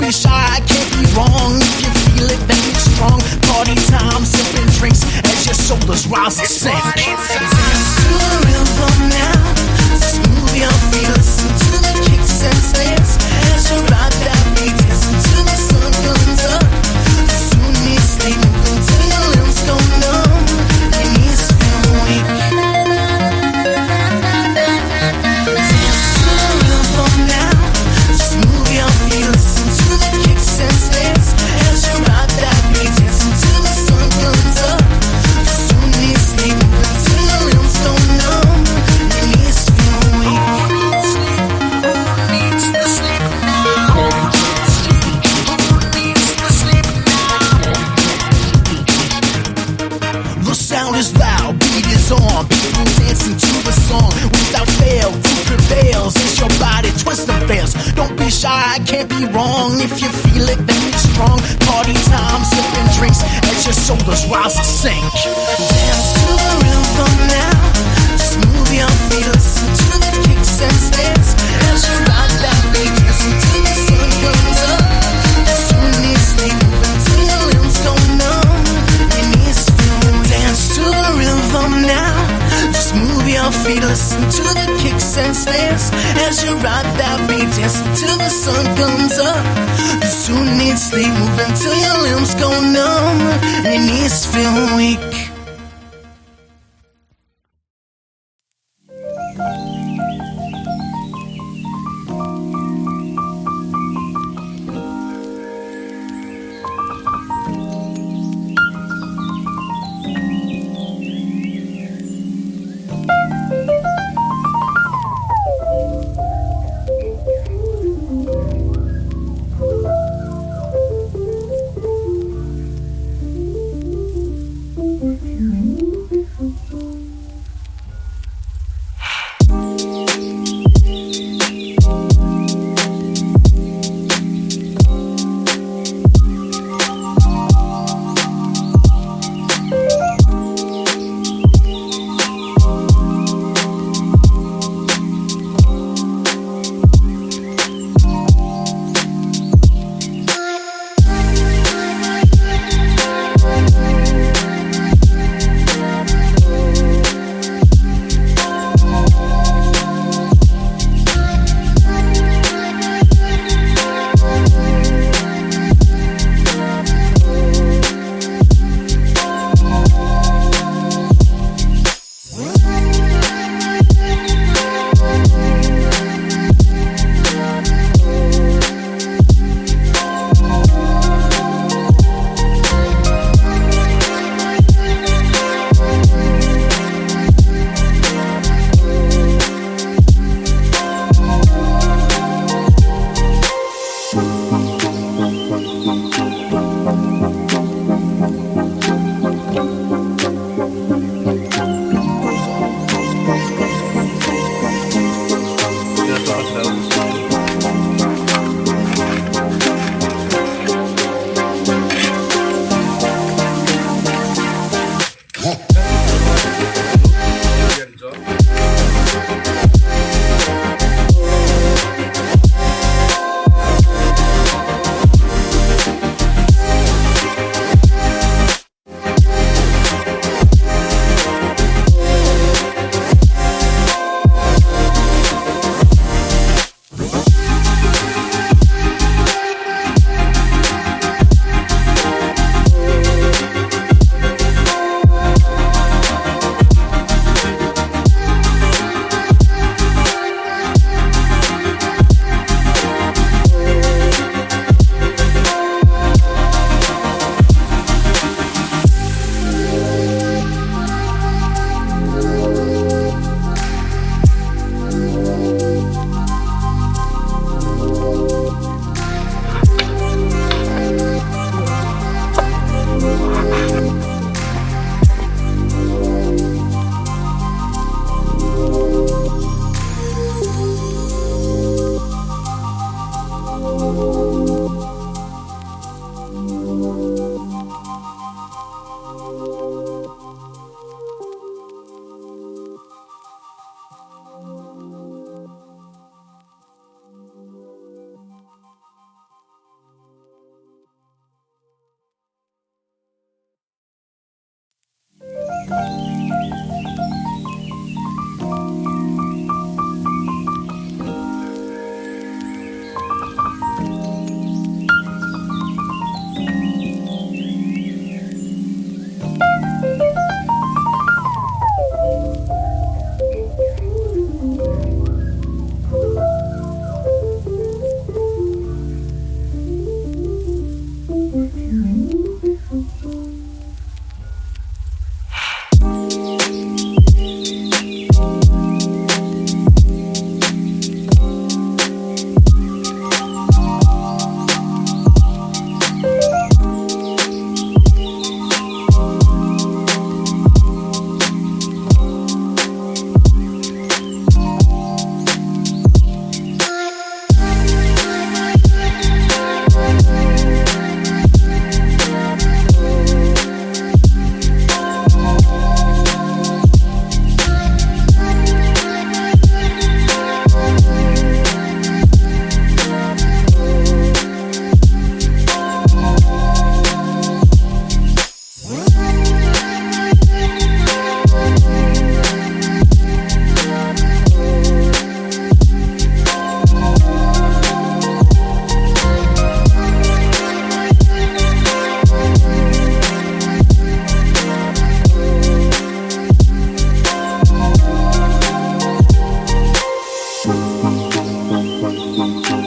be shy, I can't be wrong. If you feel it, then it's strong. Party time, sipping drinks as your shoulders rise and sink. Dance to the rhythm now. Just move your feet, listen to the kicks and snares as you ride that beat. Listen to the sun comes up. Soon you stay moving till your limbs go numb. Your knees feel weak. Dance to the rhythm now. Just move your feet, listen to the kicks and snares as you ride that beat. Listen to the sun comes up. Soon you stay moving till your limbs go numb. Your knees feel weak. The sound is loud, beat is on. People dancing to the song. Without fail, who prevails as your body twists and fails. Don't be shy, I can't be wrong. If you feel it, then it's strong. Party time, sipping drinks as your shoulders rise and sink. Dance to the rhythm now. Just move your feet, listen to the kicks and snares as you ride that beat. Listen to the sun comes up. Soon you stay moving till your limbs go numb. Your knees feel. Dance to the rhythm now. Just move your feet, listen to the kicks and snares as you ride that beat. Dance till the sun comes up. You soon need sleep, moving till your limbs go numb. Your knees feel weak. Thank